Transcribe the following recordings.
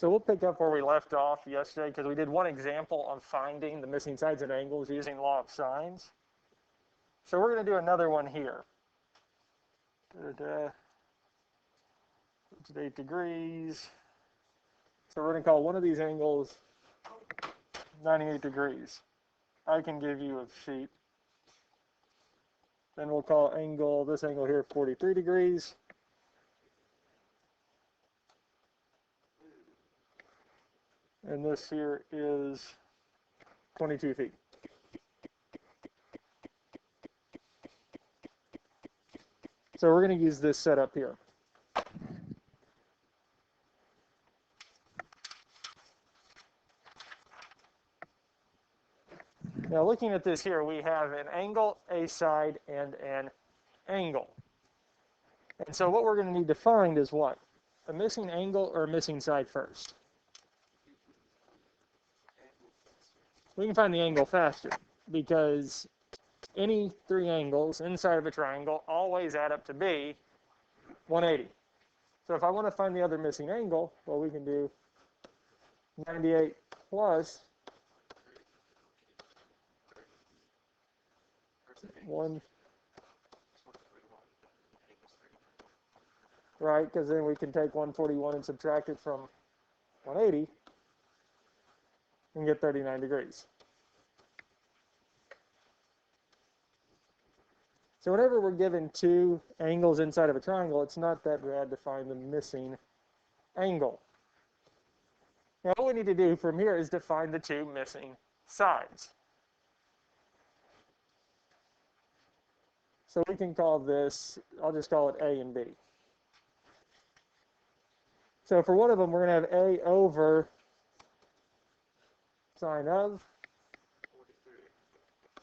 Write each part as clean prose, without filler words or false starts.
So we'll pick up where we left off yesterday because we did one example on finding the missing sides and angles using law of sines. So we're going to do another one here. It's 8 degrees. So we're going to call one of these angles 98 degrees. I can give you a sheet. Then we'll call this angle here 43 degrees. And this here is 22 feet. So we're going to use this setup here. Now looking at this here, we have an angle, a side, and an angle. And so what we're going to need to find is what? A missing angle or a missing side first? We can find the angle faster because any three angles inside of a triangle always add up to be 180. So if I want to find the other missing angle, well, we can do 98 plus 1, right? Because then we can take 141 and subtract it from 180 and get 39 degrees. So whenever we're given two angles inside of a triangle, it's not that bad to find the missing angle. Now what we need to do from here is to find the two missing sides. So we can call this, I'll just call it A and B. So for one of them, we're going to have A over sine of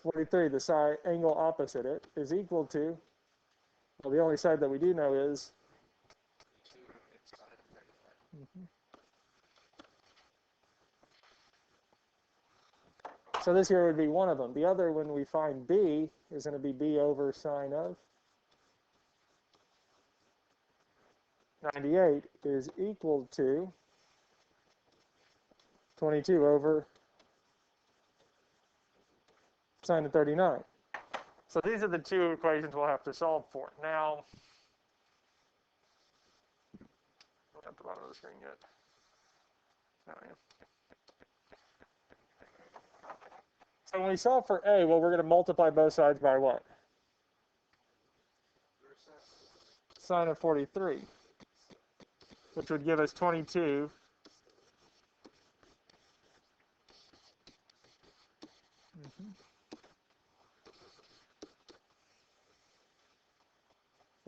43, the side angle opposite it, is equal to, well, the only side that we do know is, so this here would be one of them. The other, when we find B, is going to be B over sine of 98 is equal to 22 over sine of 39. So these are the two equations we'll have to solve for. Now, not at the bottom of the screen yet. Oh, yeah. So when we solve for A, well, we're going to multiply both sides by what? Sine of 43, which would give us 22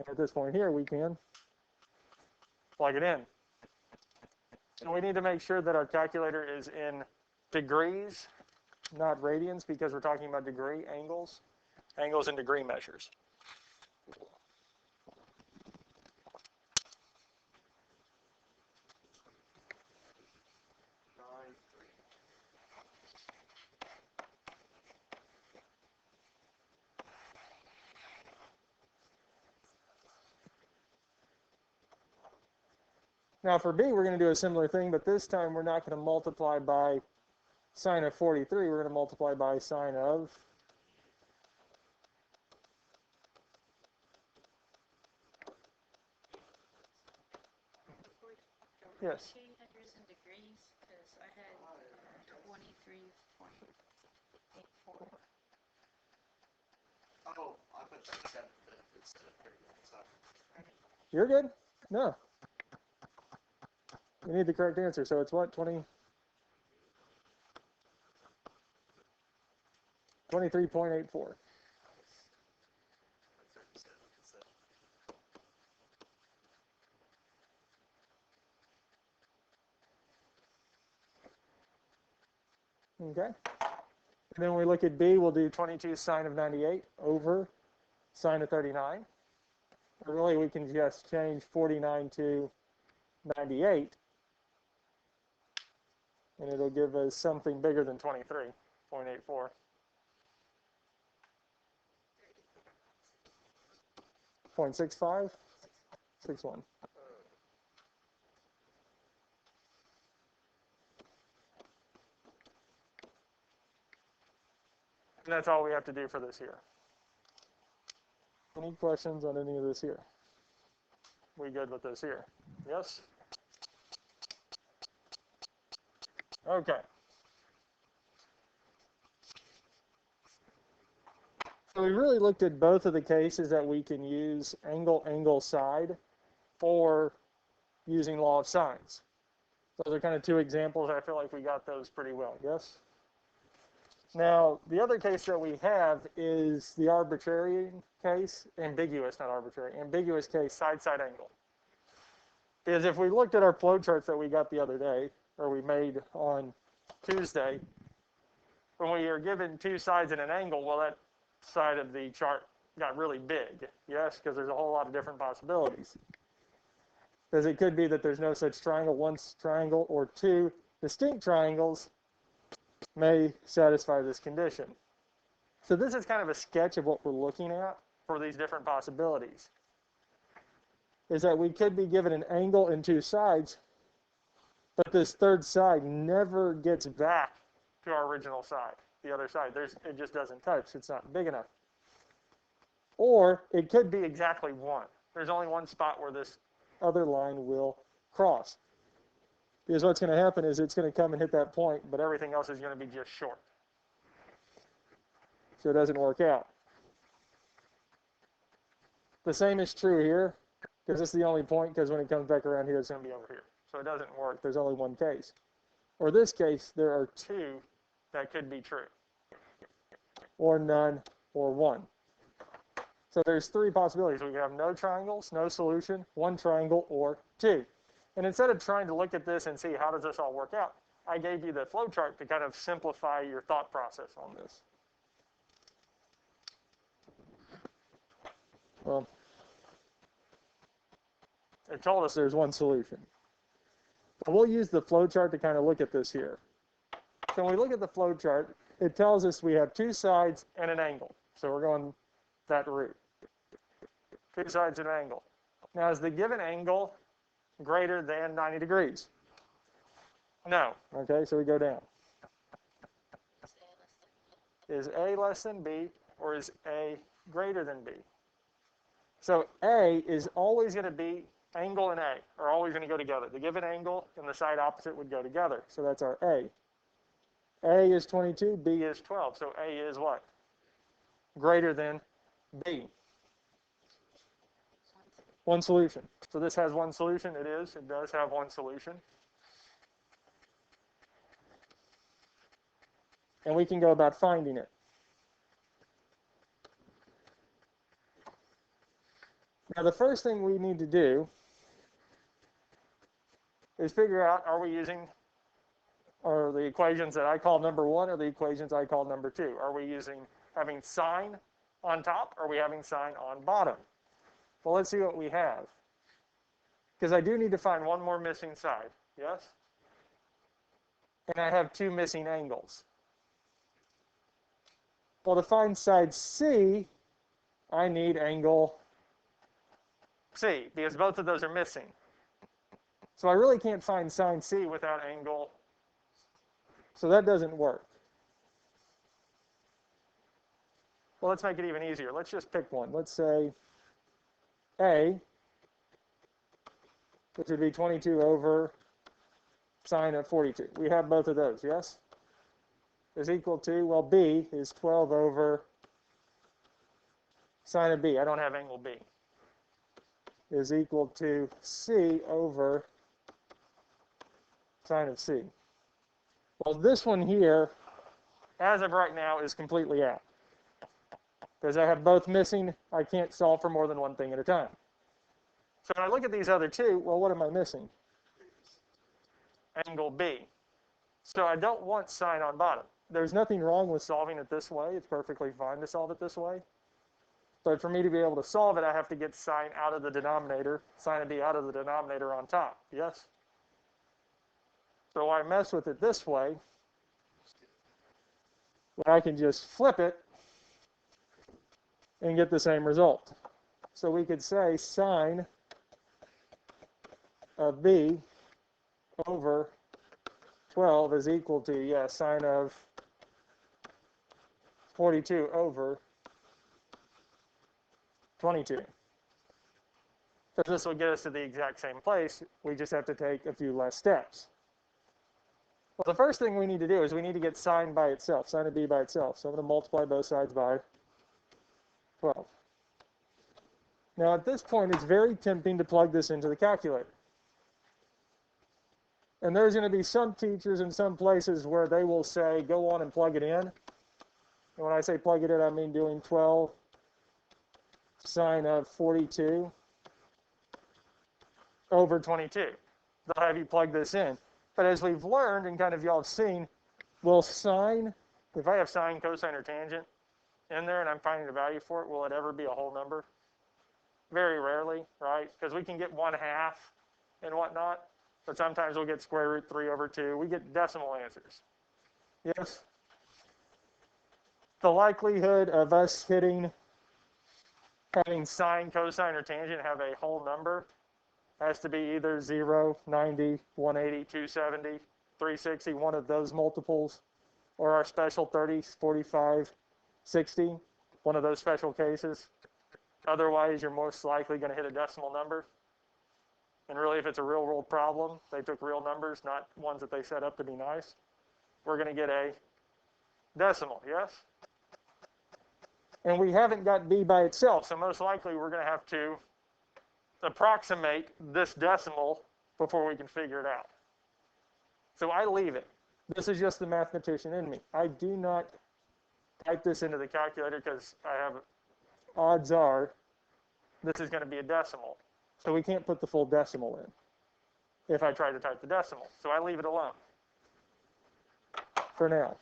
And at this point here, we can plug it in. And we need to make sure that our calculator is in degrees, not radians, because we're talking about degree angles and degree measures. Now for B, we're going to do a similar thing, but this time we're not going to multiply by sine of 43. We're going to multiply by sine of yes. In degrees, because I had 23.84. Oh, I put 37 instead of 30. Sorry. You're good? No. We need the correct answer. So it's what, 23.84. Okay. And then when we look at B, we'll do 22 sine of 98 over sine of 39. Or really, we can just change 49 to 98. And it'll give us something bigger than 23.84. .65? 61. And that's all we have to do for this here. Any questions on any of this here? We good with this here? Yes? Okay. So we really looked at both of the cases that we can use angle, angle, side for using law of sines. Those are kind of two examples. I feel like we got those pretty well, yes? Now, the other case that we have is the arbitrary case, ambiguous, not arbitrary, ambiguous case, side-side angle. Because if we looked at our flow charts that we got the other day, or we made on Tuesday, when we are given two sides and an angle, well, that side of the chart got really big, yes, because there's a whole lot of different possibilities. Because it could be that there's no such triangle, one triangle, or two distinct triangles may satisfy this condition. So this is kind of a sketch of what we're looking at for these different possibilities. Is that we could be given an angle and two sides, but this third side never gets back to our original side, the other side. It just doesn't touch. It's not big enough. Or it could be exactly one. There's only one spot where this other line will cross. Because what's going to happen is it's going to come and hit that point, but everything else is going to be just short. So it doesn't work out. The same is true here, because this is the only point, because when it comes back around here, it's going to be over here. So it doesn't work. There's only one case. Or this case, there are two that could be true. Or none, or one. So there's three possibilities. We have no triangles, no solution, one triangle, or two. And instead of trying to look at this and see how does this all work out, I gave you the flow chart to kind of simplify your thought process on this. Well, it told us there's one solution. But we'll use the flow chart to kind of look at this here. So when we look at the flow chart, it tells us we have two sides and an angle. So we're going that route. Two sides and an angle. Now, is the given angle greater than 90 degrees? No. Okay, so we go down. Is A less than B, or is A greater than B? So A is always going to be, angle and A are always going to go together. The given angle and the side opposite would go together. So that's our A. A is 22, B is 12. So A is what? Greater than B. One solution. So this has one solution. It does have one solution. And we can go about finding it. Now, the first thing we need to do is figure out, are we using, are the equations that I call number one or the equations I call number two? Are we having sine on top, or are we having sine on bottom? Well, let's see what we have. Because I do need to find one more missing side, yes? And I have two missing angles. Well, to find side C, I need angle C, because both of those are missing. So I really can't find sine C without angle. So that doesn't work. Well, let's make it even easier. Let's just pick one. Let's say A, which would be 22 over sine of 42. We have both of those, yes? Is equal to, well, B is 12 over sine of B. I don't have angle B. Is equal to C over sine of C. Well, this one here, as of right now, is completely out. Because I have both missing, I can't solve for more than one thing at a time. So when I look at these other two, well, what am I missing? Angle B. So I don't want sine on bottom. There's nothing wrong with solving it this way. It's perfectly fine to solve it this way. But for me to be able to solve it, I have to get sine out of the denominator, sine of B out of the denominator on top, yes? So I mess with it this way, I can just flip it and get the same result. So we could say sine of B over 12 is equal to, sine of 42 over 22. So this will get us to the exact same place. We just have to take a few less steps. Well, the first thing we need to do is we need to get sine by itself, sine of b by itself. So I'm going to multiply both sides by 12. Now at this point, it's very tempting to plug this into the calculator. And there's going to be some teachers in some places where they will say, go on and plug it in. And when I say plug it in, I mean doing 12 sine of 42 over 22. They'll have you plug this in. But as we've learned and kind of y'all have seen, will sine, if I have sine, cosine, or tangent in there and I'm finding a value for it, will it ever be a whole number? Very rarely, right? Because we can get 1/2 and whatnot, but sometimes we'll get square root 3 over 2. We get decimal answers. Yes? The likelihood of us having sine, cosine, or tangent have a whole number has to be either 0, 90, 180, 270, 360, one of those multiples, or our special 30, 45, 60, one of those special cases. Otherwise, you're most likely going to hit a decimal number. And really, if it's a real world problem, they took real numbers, not ones that they set up to be nice, we're going to get a decimal, yes? And we haven't got b by itself, so most likely we're going to have to approximate this decimal before we can figure it out. So I leave it. This is just the mathematician in me. I do not type this into the calculator because I have, odds are, this is going to be a decimal. So we can't put the full decimal in if I try to type the decimal. So I leave it alone for now.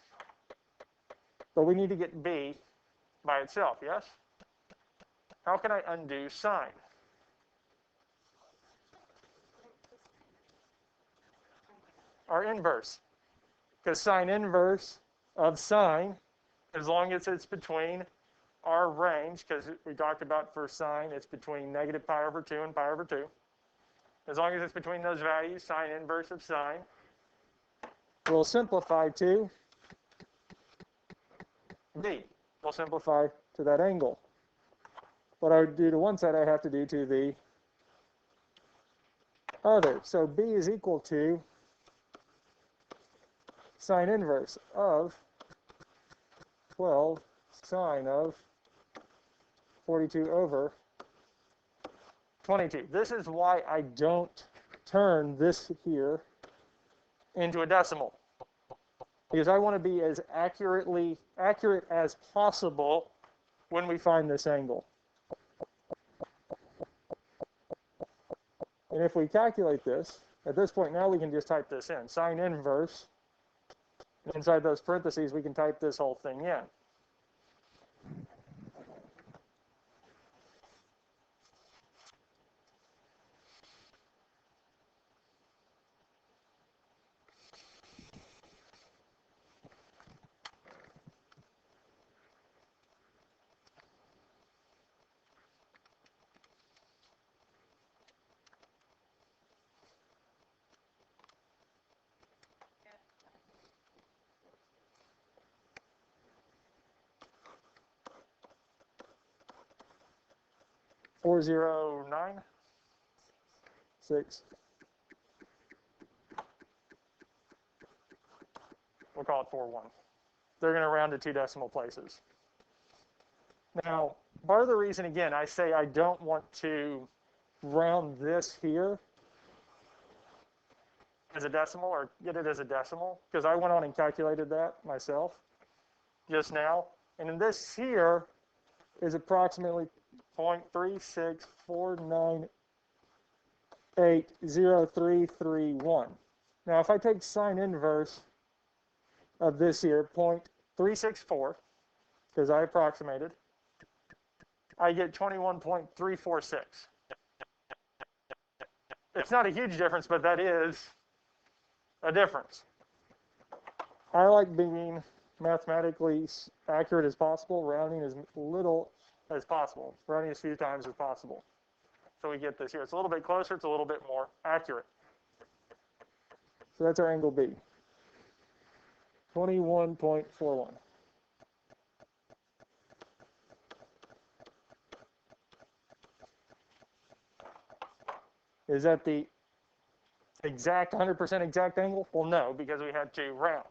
But we need to get b by itself, yes? How can I undo sine? Our inverse. Because sine inverse of sine, as long as it's between our range, because we talked about for sine, it's between negative pi over 2 and pi over 2. As long as it's between those values, sine inverse of sine, we'll simplify to b. We'll simplify to that angle. What I would do to one side, I have to do to the other. So b is equal to sine inverse of 12 sine of 42 over 22. This is why I don't turn this here into a decimal, because I want to be as accurate as possible when we find this angle. And if we calculate this, at this point now we can just type this in. Sine inverse, inside those parentheses we can type this whole thing in. Four zero nine six. We'll call it 4-1. They're going to round to 2 decimal places. Now, part of the reason, again, I say I don't want to round this here as a decimal or get it as a decimal, because I went on and calculated that myself just now. And in this here is approximately 0.364980331. Now, if I take sine inverse of this here, 0.364, because I approximated, I get 21.346. It's not a huge difference, but that is a difference. I like being mathematically accurate as possible, rounding as little as possible, rounding as few times as possible. So we get this here. It's a little bit closer, it's a little bit more accurate. So that's our angle B. 21.41. Is that the exact 100% exact angle? Well, no, because we had to round.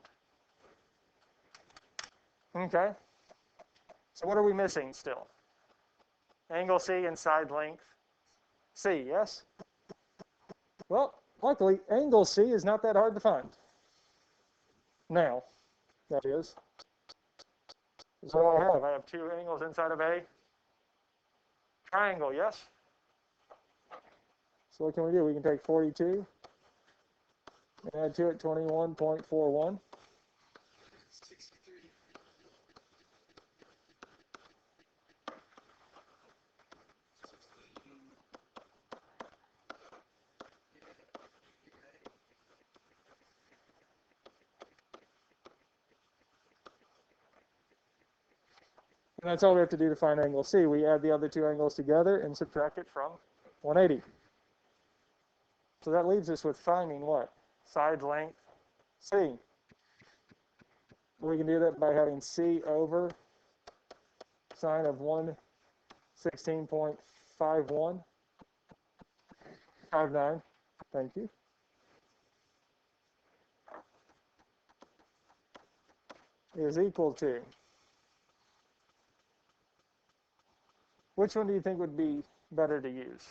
Okay. So what are we missing still? Angle C and side length C, yes? Well, luckily, angle C is not that hard to find. Now, that is. So what do I have two angles inside of a triangle, yes? So what can we do? We can take 42 and add to it 21.41. 63. And that's all we have to do to find angle C. We add the other two angles together and subtract it from 180. So that leaves us with finding what? Side length C. We can do that by having C over sine of 116.59. Thank you. Is equal to. Which one do you think would be better to use?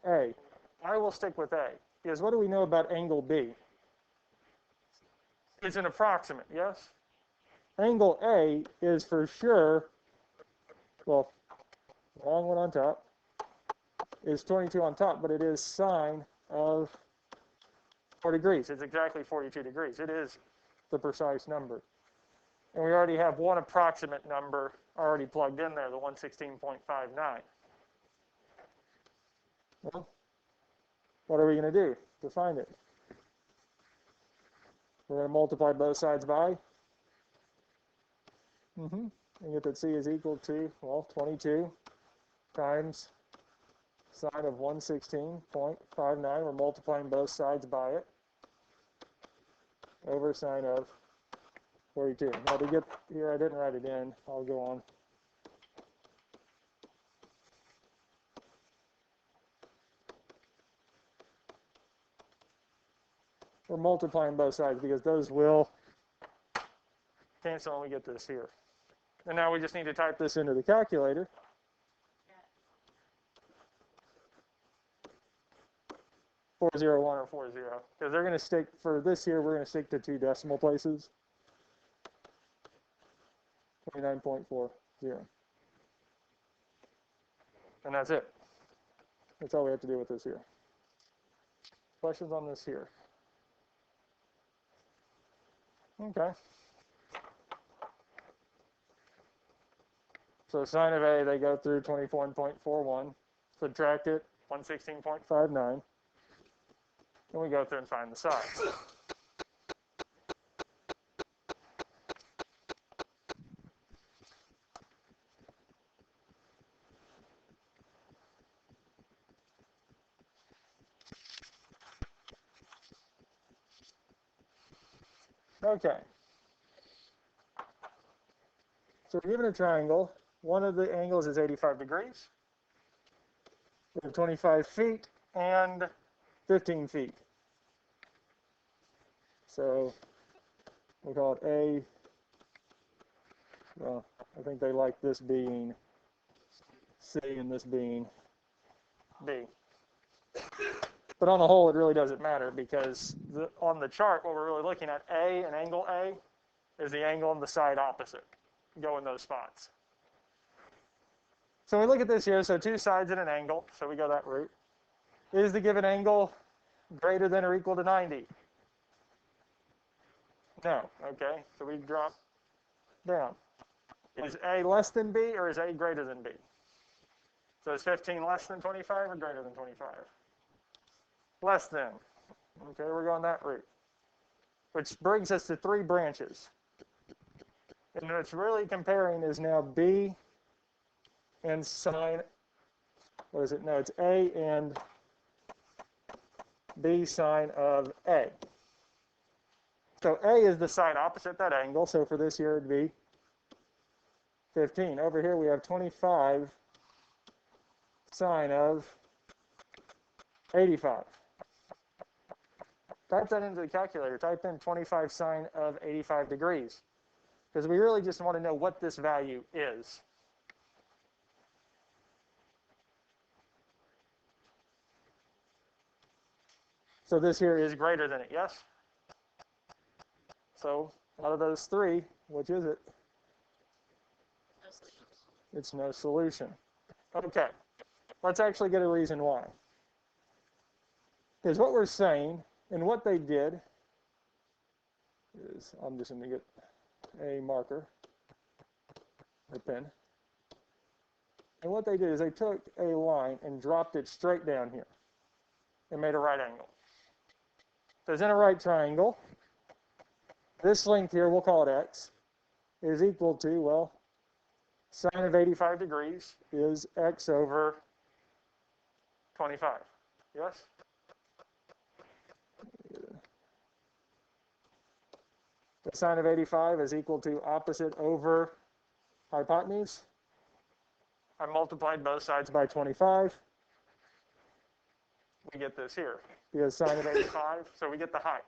A. I will stick with A. Because what do we know about angle B? It's an approximate, yes? Angle A is for sure, well, wrong one on top, is 22 on top, but it is sine of 4 degrees. It's exactly 42 degrees. It is the precise number. And we already have one approximate number already plugged in there, the 116.59. Well, what are we going to do to find it? We're going to multiply both sides by. And get that C is equal to, well, 22 times sine of 116.59. We're multiplying both sides by it over sine of 42. Now to get here, I didn't write it in. I'll go on. We're multiplying both sides because those will cancel when we get this here. And now we just need to type this into the calculator. Yeah. 401 or 40. Because they're going to stick, for this here, we're going to stick to two decimal places. 29.40. And that's it. That's all we have to do with this here. Questions on this here? Okay. So sine of A, they go through 24.41, subtract it, 116.59, and we go through and find the sides. Okay. So we're given a triangle. One of the angles is 85 degrees. We have 25 feet and 15 feet. So we'll call it A. Well, I think they like this being C and this being B. But on the whole, it really doesn't matter because on the chart, what we're really looking at, A and angle A, is the angle on the side opposite. Go in those spots. So we look at this here, so two sides at an angle, so we go that route. Is the given angle greater than or equal to 90? No, okay, so we drop down. Is A less than B or is A greater than B? So is 15 less than 25 or greater than 25? Less than. Okay, we're going that route. Which brings us to three branches. And what's really comparing is now B and sine, what is it? No, it's A and B sine of A. So A is the side opposite that angle, so for this here it'd be 15. Over here we have 25 sine of 85. Type that into the calculator. Type in 25 sine of 85 degrees. Because we really just want to know what this value is. So this here is greater than it, yes? So out of those three, which is it? No solution. It's no solution. Okay, let's actually get a reason why. Because what we're saying, and what they did, is, I'm just going to get a marker, a pen. And what they did is they took a line and dropped it straight down here and made a right angle. Because in a right triangle, this length here, we'll call it x, is equal to, well, sine of 85 degrees is x over 25. Yes? The sine of 85 is equal to opposite over hypotenuse. I multiplied both sides by 25. We get this here, because sine of 85, so we get the height.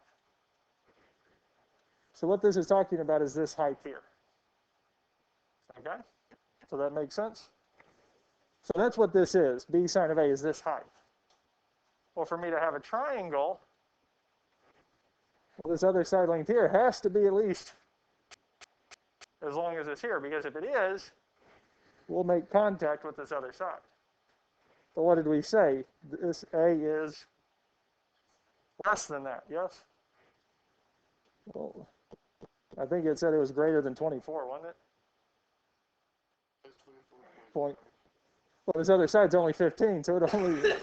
So what this is talking about is this height here. Okay? So that makes sense? So that's what this is. B sine of A is this height. Well, for me to have a triangle, well, this other side length here has to be at least as long as it's here, because if it is, we'll make contact with this other side. But what did we say? This A is less than that, yes? Well, I think it said it was greater than 24, wasn't it? Point. Well, this other side's only 15, so it only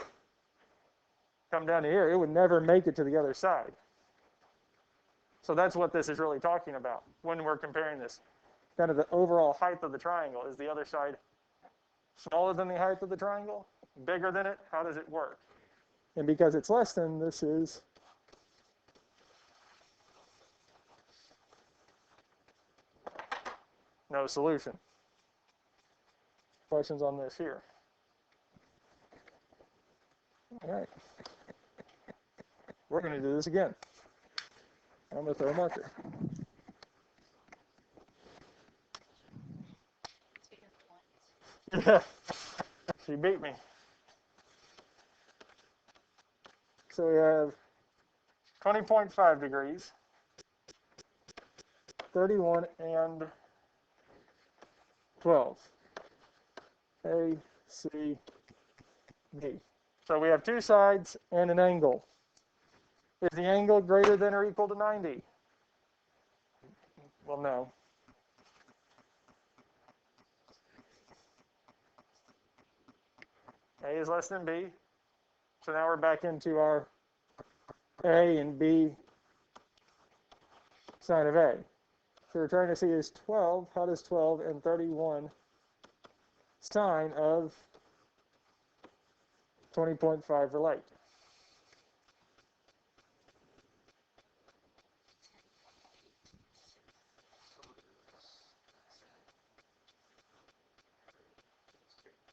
come down to here. It would never make it to the other side. So that's what this is really talking about when we're comparing this. Kind of the overall height of the triangle. Is the other side smaller than the height of the triangle? Bigger than it? How does it work? And because it's less than, this is no solution. Questions on this here? All right. We're going to do this again. I'm going to throw a marker. Yeah, she beat me. So we have 20.5 degrees, 31, and 12. A, C, D. So we have two sides and an angle. Is the angle greater than or equal to 90? Well, no. A is less than B. So now we're back into our A and B sine of A. So we're trying to see is 12, how does 12 and 31 sine of 20.5 relate?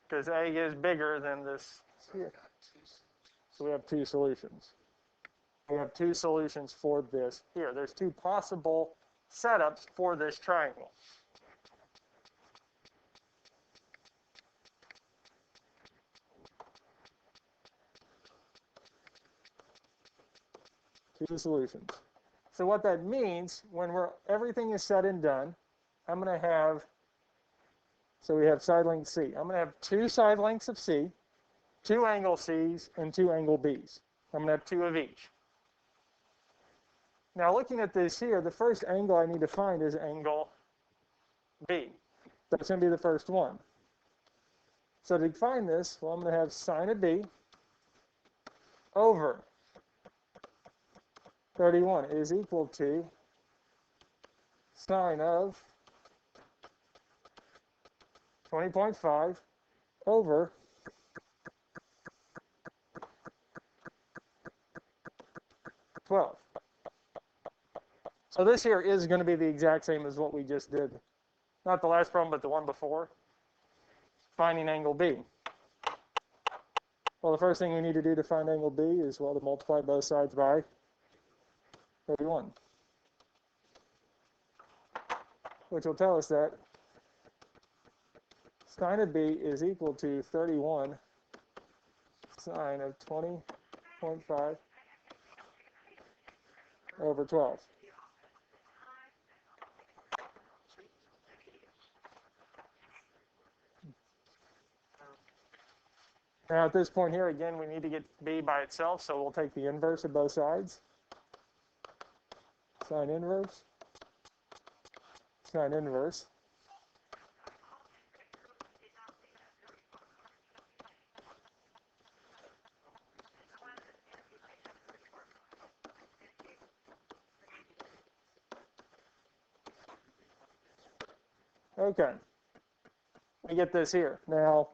Because A is bigger than this here. So we have two solutions. We have two solutions for this here. There's two possible setups for this triangle. Two solutions. So what that means, when everything is said and done, I'm going to have, so we have side length C. I'm going to have two side lengths of C, two angle C's, and two angle B's. I'm going to have two of each. Now looking at this here, the first angle I need to find is angle B. That's going to be the first one. So to find this, well, I'm going to have sine of B over 31 is equal to sine of 20.5 over 12. So this here is going to be the exact same as what we just did. Not the last problem, but the one before. Finding angle B. Well, the first thing we need to do to find angle B is, well, to multiply both sides by 31, which will tell us that sine of B is equal to 31 sine of 20.5 over 12. Now at this point here, again, we need to get B by itself, so we'll take the inverse of both sides. Sine inverse, sine inverse. Okay, we get this here. Now,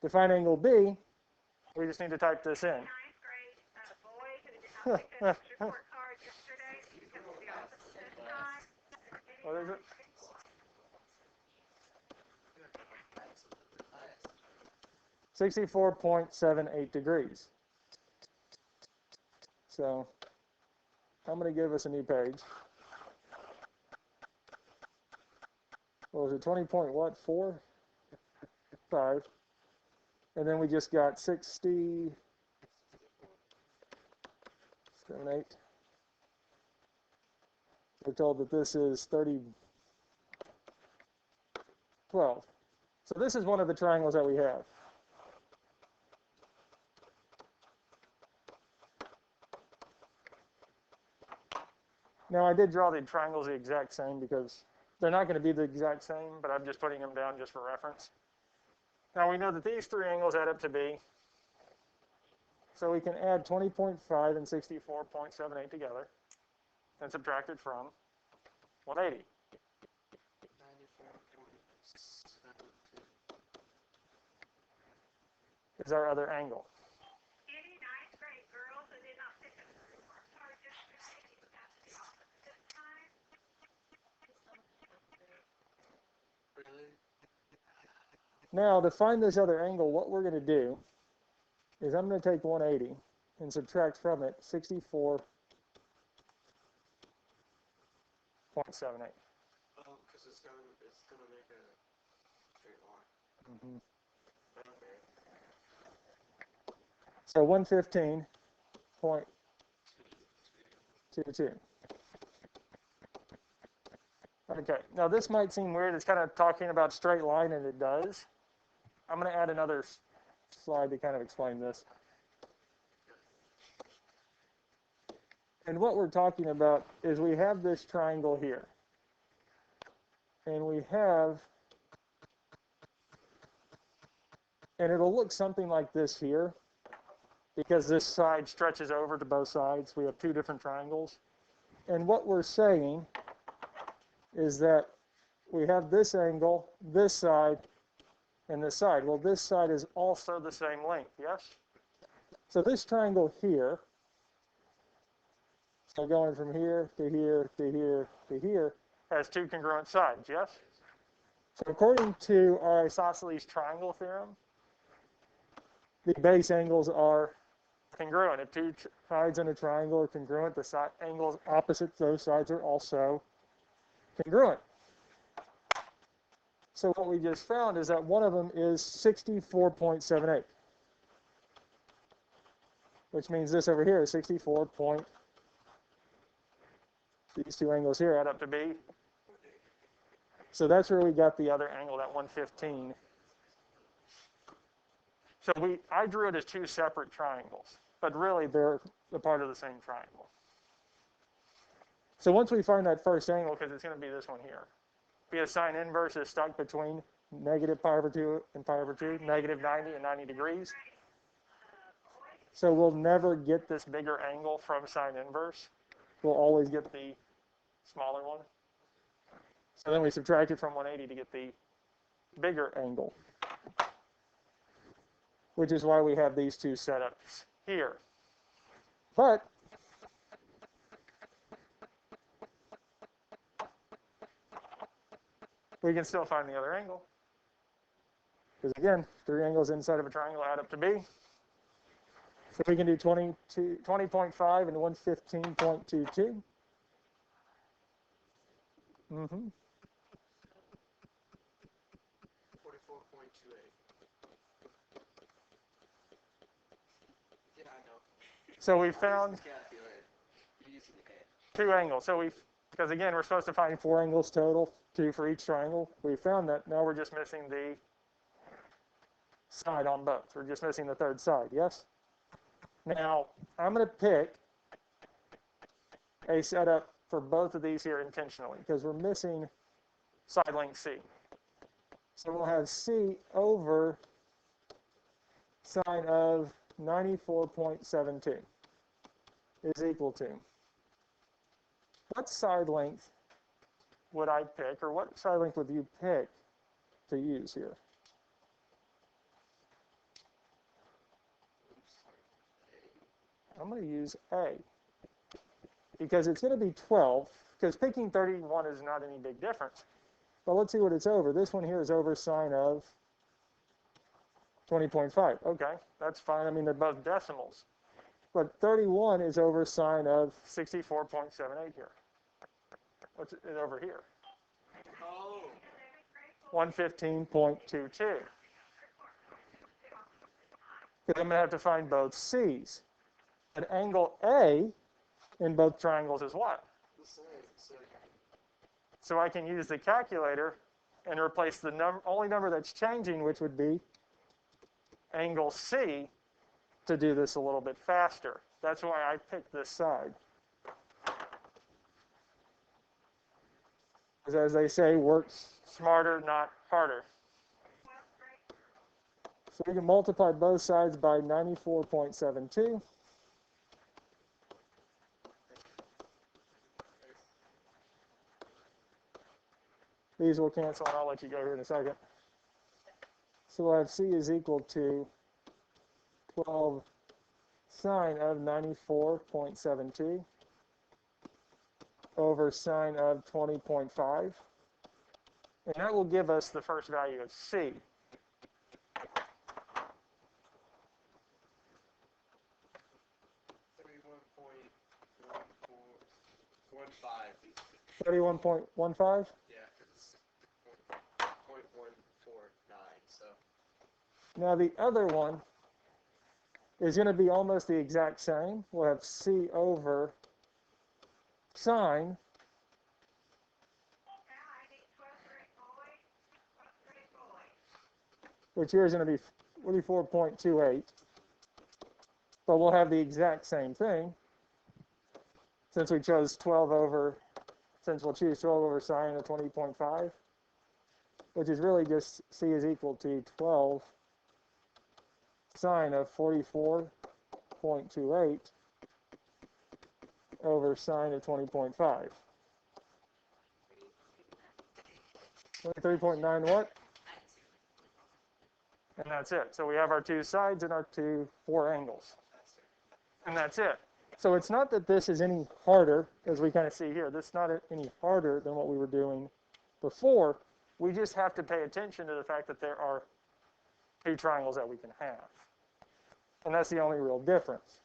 to find angle B, we just need to type this in. What is it? 64.78 degrees. So I'm going to give us a new page. What was it, 20.4? 5. And then we just got 60.78. We're told that this is 30.12. So this is one of the triangles that we have. Now I did draw the triangles the exact same because they're not going to be the exact same, but I'm just putting them down just for reference. Now we know that these three angles add up to B. So we can add 20.5 and 64.78 together and subtract it from 180. Is our other angle. Now, to find this other angle, what we're going to do is I'm going to take 180 and subtract from it 64.78. Oh, because it's gonna make a straight line. Mm-hmm. Okay. So 115.22. Okay, now this might seem weird. It's kind of talking about straight line, and it does. I'm going to add another slide to kind of explain this. And what we're talking about is we have this triangle here. And we have, and it'll look something like this here, because this side stretches over to both sides. We have two different triangles. And what we're saying is that we have this angle, this side, and this side. Well, this side is also the same length, yes? So this triangle here, so going from here to here to here to here, has two congruent sides, yes? So according to our isosceles triangle theorem, the base angles are congruent. If two sides in a triangle are congruent, the side angles opposite those sides are also congruent. So what we just found is that one of them is 64.78, which means this over here is 64. These two angles here add up to B. So that's where we got the other angle, that 115. So I drew it as two separate triangles, but really they're a part of the same triangle. So once we find that first angle, because it's going to be this one here, because sine inverse is stuck between negative pi over 2 and pi over 2, negative 90 and 90 degrees. So we'll never get this bigger angle from sine inverse. We'll always get the smaller one. So then we subtract it from 180 to get the bigger angle, which is why we have these two setups here. But we can still find the other angle. Because again, three angles inside of a triangle add up to B. So we can do 20.5 and 115.22. Mm-hmm. 44.28. Yeah, I know. So we found Calculator. You're using the head. two angles. So because again, we're supposed to find four angles total, two for each triangle. We found that. Now we're just missing the side on both. We're just missing the third side, yes? Now, I'm going to pick a setup for both of these here intentionally because we're missing side length C. So we'll have C over sine of 94.72 is equal to. What side length would I pick, or what side length would you pick to use here? I'm going to use A because it's going to be 12, because picking 31 is not any big difference. But let's see what it's over. This one here is over sine of 20.5. Okay, that's fine. I mean, they're both decimals. But 31 is over sine of 64.78 here. What's it over here? Oh. 115.22. Because I'm going to have to find both C's. An angle A in both triangles is what? The same. So I can use the calculator and replace the only number that's changing, which would be angle C, to do this a little bit faster. That's why I picked this side. Because as they say, work smarter, not harder. So we can multiply both sides by 94.72. These will cancel, and I'll let you go here in a second. So we'll have C is equal to 12 sine of 94.72 over sine of 20.5. And that will give us the first value of C. $31.15. 31.15? Yeah, it's 0.149. So. Now the other one is going to be almost the exact same. We'll have C over sine . Which here is going to be 44.28. But we'll have the exact same thing since we chose 12 over, since we'll choose 12 over sine of 20.5, which is really just C is equal to 12 sine of 44.28 over sine of 20.5. 23.9 what? And that's it. So we have our two sides and our four angles. And that's it. So it's not that this is any harder, as we kind of see here. This is not any harder than what we were doing before. We just have to pay attention to the fact that there are two triangles that we can have. And that's the only real difference.